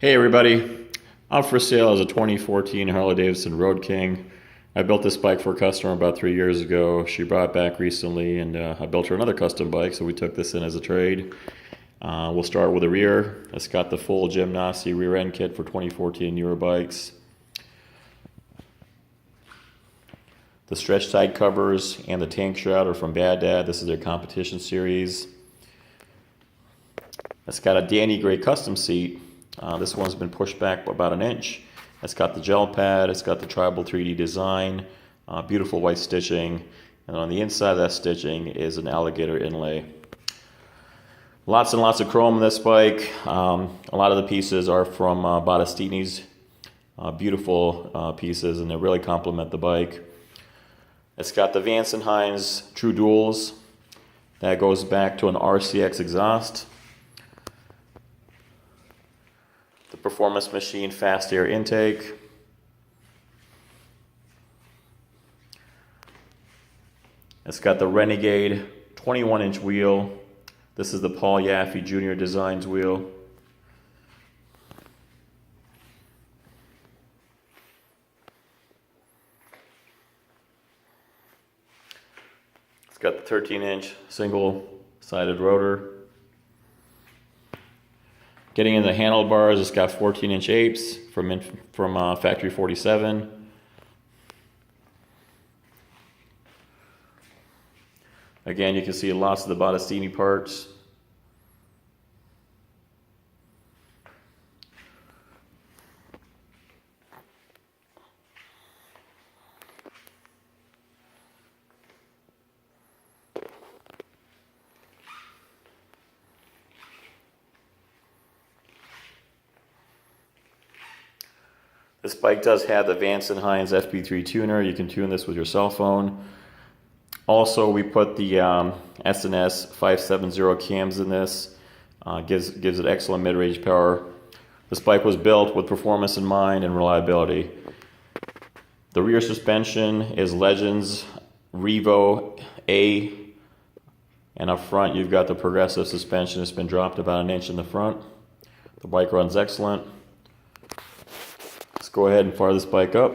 Hey everybody, out for sale is a 2014 Harley-Davidson Road King. I built this bike for a customer about 3 years ago. She brought it back recently and I built her another custom bike, so we took this in as a trade. We'll start with the rear. It's got the full Gymnasi rear end kit for 2014 newer bikes. The stretch side covers and the tank shroud are from Bad Dad. This is their competition series. It's got a Danny Gray custom seat. This one's been pushed back about an inch. It's got the gel pad, it's got the tribal 3D design, beautiful white stitching, and on the inside of that stitching is an alligator inlay. Lots and lots of chrome in this bike. A lot of the pieces are from Battistini's. Beautiful pieces, and they really complement the bike. It's got the Vance & Hines True Duals. That goes back to an RCX exhaust. The Performance Machine fast air intake. It's got the Renegade 21-inch wheel. This is the Paul Yaffe Jr. Designs wheel. It's got the 13-inch single-sided rotor. Getting into the handlebars, it's got 14-inch apes from Factory 47. Again, you can see lots of the Battistini parts. This bike does have the Vance & Hines FP3 tuner. You can tune this with your cell phone. Also, we put the S&S 570 cams in this. Gives it excellent mid-range power. This bike was built with performance in mind and reliability. The rear suspension is Legends Revo A, and up front you've got the progressive suspension. It's been dropped about an inch in the front. The bike runs excellent. Let's go ahead and fire this bike up.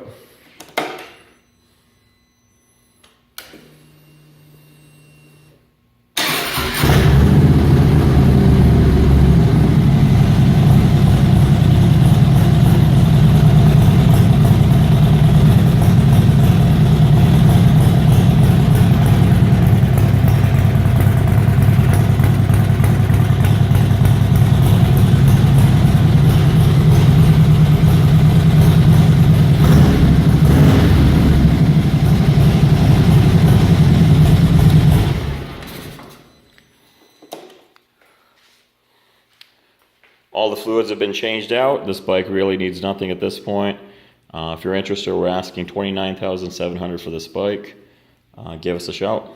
All the fluids have been changed out. This bike really needs nothing at this point. If you're interested, we're asking $29,700 for this bike. Give us a shout.